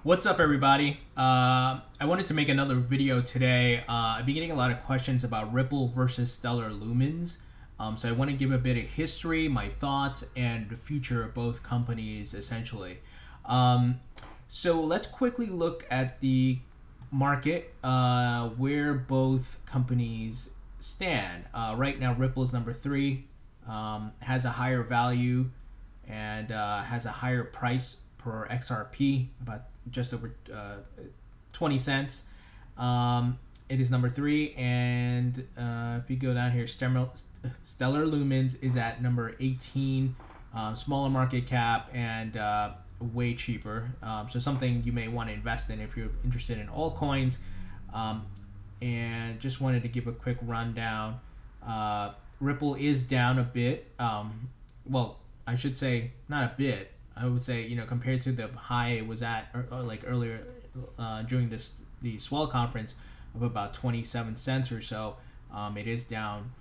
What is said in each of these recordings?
What's up, everybody? I wanted to make another video today. I've been getting a lot of questions about Ripple versus Stellar Lumens. So I want to give a bit of history, my thoughts, and the future of both companies, essentially. So let's quickly look at the market, where both companies stand. Right now, Ripple is number 3, has a higher value, and has a higher price per XRP, about just over 20 cents. It is number 3, and if you go down here, Stellar Lumens is at number 18, smaller market cap and way cheaper. So something you may want to invest in if you're interested in altcoins. And just wanted to give a quick rundown. Ripple is down a bit. Well, I should say not a bit. I would say, compared to the high it was at like earlier during the Swell conference of about 27 cents or so, it is down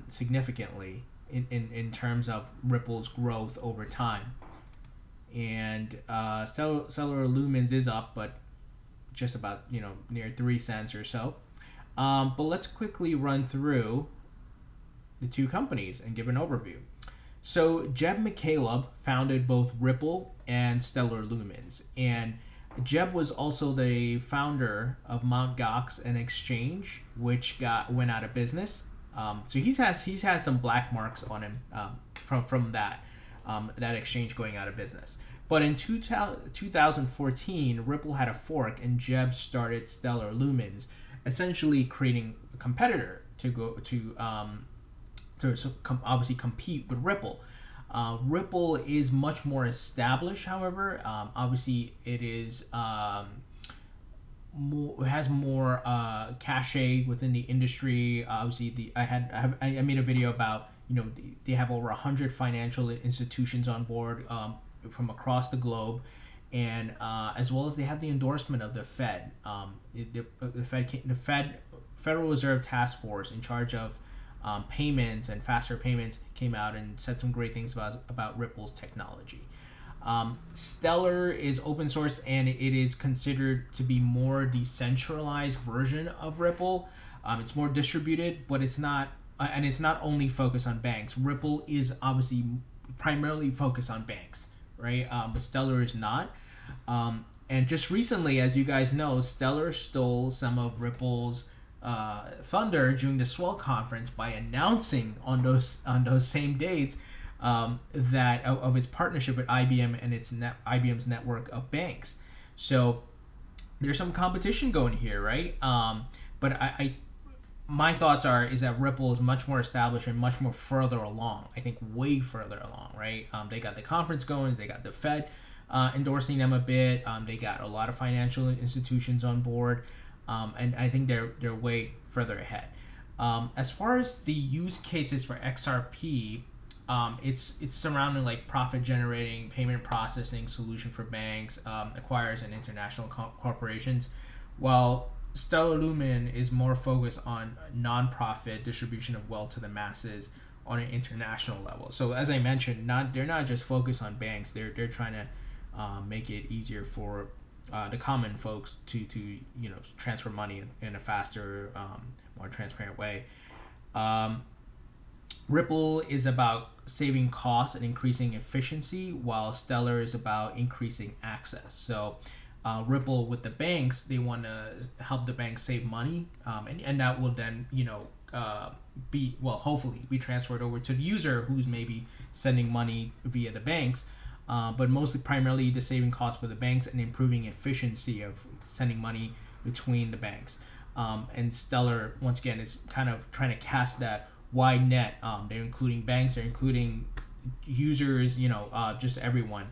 significantly in terms of Ripple's growth over time. And Stellar Lumens is up, but just about near 3 cents or so. But let's quickly run through the two companies and give an overview. So Jeb McCaleb founded both Ripple and Stellar Lumens, and Jeb was also the founder of Mt. Gox, an exchange which went out of business. So he's had some black marks on him from that exchange going out of business. But in 2014, Ripple had a fork, and Jeb started Stellar Lumens, essentially creating a competitor to obviously compete with Ripple. Ripple is much more established, however. Obviously, it is has more cachet within the industry. Obviously, I made a video about they have over 100 financial institutions on board from across the globe, and as well as they have the endorsement of the Fed. The Federal Reserve Task Force in charge of payments and faster payments came out and said some great things about Ripple's technology. Stellar is open source, and it is considered to be more decentralized version of Ripple. It's more distributed, but it's not only focused on banks. Ripple is obviously primarily focused on banks, right? But Stellar is not. And just recently, as you guys know, Stellar stole some of Ripple's thunder during the Swell conference by announcing on those same dates that of its partnership with IBM and IBM's network of banks. So there's some competition going here, right? But my thoughts is that Ripple is much more established and much more further along. I think way further along, right? They got the conference going. They got the Fed endorsing them a bit. They got a lot of financial institutions on board. And I think they're way further ahead. As far as the use cases for XRP, it's surrounding like profit generating, payment processing solution for banks, acquirers, and international corporations, while Stellar Lumen is more focused on non-profit distribution of wealth to the masses on an international level. So as I mentioned, they're not just focused on banks. They're trying to make it easier for the common folks to transfer money in a faster, more transparent way. Ripple is about saving costs and increasing efficiency, while Stellar is about increasing access. So Ripple with the banks, they want to help the banks save money, and that will then hopefully be transferred over to the user who's maybe sending money via the banks. But mostly primarily the saving costs for the banks and improving efficiency of sending money between the banks. And Stellar, once again, is kind of trying to cast that wide net. They're including banks, they're including users, just everyone.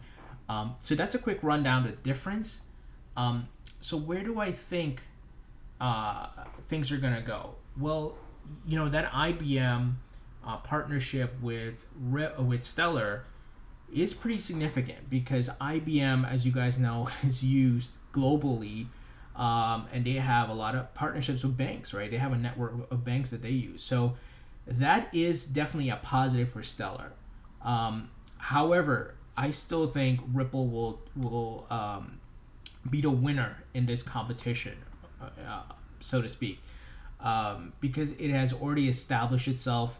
So that's a quick rundown of the difference. So where do I think things are going to go? Well, that IBM partnership with Stellar is pretty significant, because IBM, as you guys know, is used globally, and they have a lot of partnerships with banks, right? They have a network of banks that they use. So that is definitely a positive for Stellar. However, I still think Ripple will be the winner in this competition, so to speak, because it has already established itself.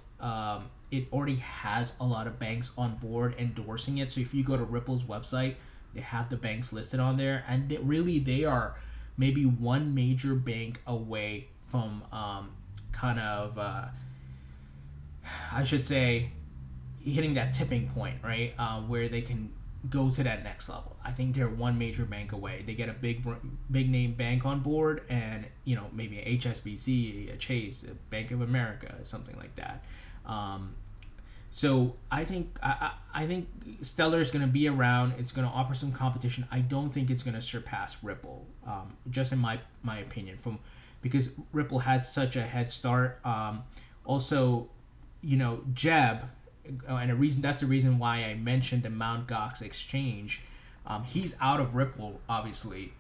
It already has a lot of banks on board endorsing it. So if you go to Ripple's website, they have the banks listed on there, and they are maybe one major bank away from I should say, hitting that tipping point, right? Where they can go to that next level. I think they're one major bank away. They get a big name bank on board, and maybe a HSBC, a Chase, a Bank of America, something like that. So I think Stellar is going to be around. It's going to offer some competition. I don't think it's going to surpass Ripple, just in my opinion, because Ripple has such a head start. Also, Jeb, and that's the reason why I mentioned the Mt. Gox exchange. He's out of Ripple, obviously,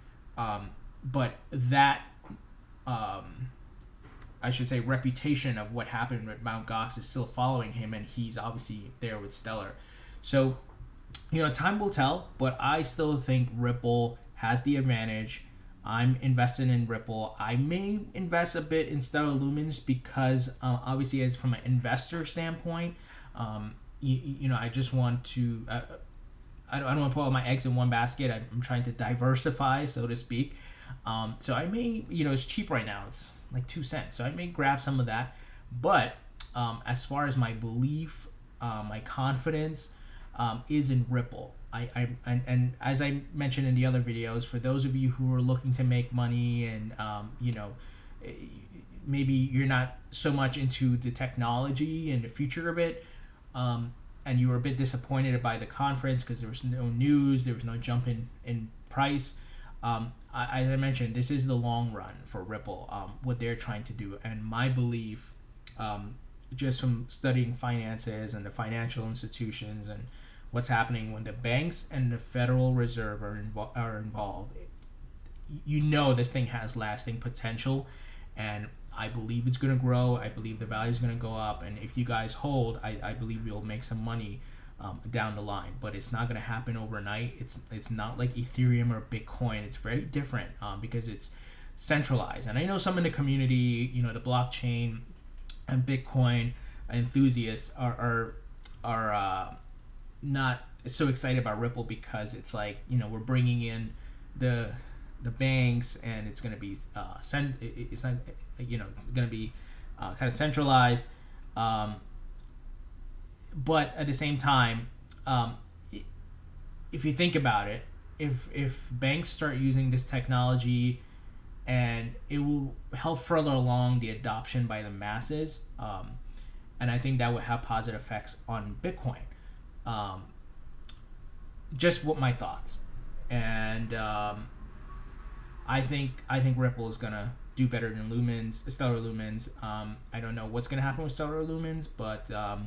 but that I should say reputation of what happened with Mt. Gox is still following him, and he's obviously there with Stellar. So, time will tell, but I still think Ripple has the advantage. I'm invested in Ripple. I may invest a bit in Stellar Lumens because obviously, as from an investor standpoint, I just want to. I don't want to put all my eggs in one basket. I'm trying to diversify, so to speak. So I may, it's cheap right now. It's like 2 cents. So I may grab some of that. But as far as my belief, my confidence is in Ripple. And as I mentioned in the other videos, for those of you who are looking to make money and maybe you're not so much into the technology and the future of it, and you were a bit disappointed by the conference because there was no news, there was no jump in price. As I mentioned, this is the long run for Ripple, what they're trying to do. And my belief, just from studying finances and the financial institutions and what's happening when the banks and the Federal Reserve are involved, this thing has lasting potential, and I believe it's going to grow. I believe the value is going to go up, and if you guys hold, I believe you'll make some money down the line. But it's not going to happen overnight. It's not like Ethereum or Bitcoin. It's very different because it's centralized. And I know some in the community, the blockchain and Bitcoin enthusiasts are not so excited about Ripple because it's like, we're bringing in the banks, and it's going to be it's not going to be kind of centralized, but at the same time, if you think about it, if banks start using this technology, and it will help further along the adoption by the masses, and I think that would have positive effects on Bitcoin. Just what my thoughts, and I think Ripple is gonna do better than Stellar Lumens. I don't know what's gonna happen with Stellar Lumens, but I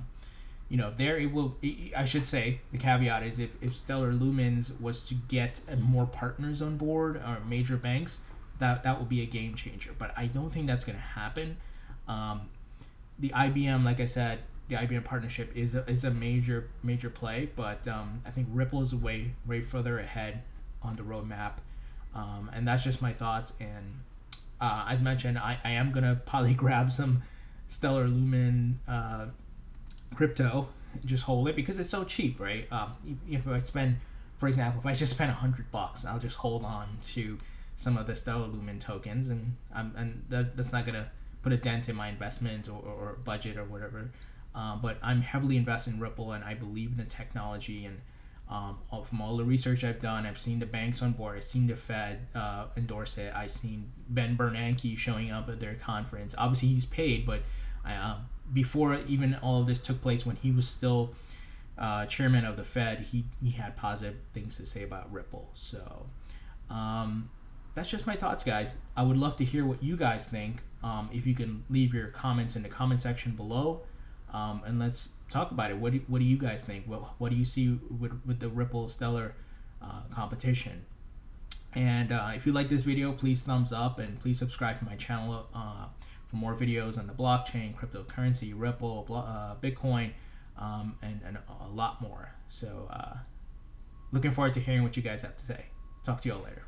should say the caveat is if Stellar Lumens was to get more partners on board or major banks, that would be a game changer. But I don't think that's gonna happen. The IBM, like I said, the IBM partnership is a major play, but I think Ripple is way further ahead on the roadmap, and that's just my thoughts. And as mentioned, I am gonna probably grab some Stellar Lumen crypto, just hold it because it's so cheap, right? If I spend, for example, if I just spend $100, I'll just hold on to some of the Stellar Lumen tokens, and that's not gonna put a dent in my investment or budget or whatever. But I'm heavily invested in Ripple, and I believe in the technology. And from all the research I've done, I've seen the banks on board. I've seen the Fed endorse it. I've seen Ben Bernanke showing up at their conference. Obviously, he's paid, but before even all of this took place, when he was still chairman of the Fed, he had positive things to say about Ripple. So that's just my thoughts, guys. I would love to hear what you guys think. If you can leave your comments in the comment section below. And let's talk about it. What do you guys think? What do you see with the Ripple Stellar competition? And if you like this video, please thumbs up, and please subscribe to my channel for more videos on the blockchain, cryptocurrency, Ripple, Bitcoin, and a lot more. So looking forward to hearing what you guys have to say. Talk to you all later.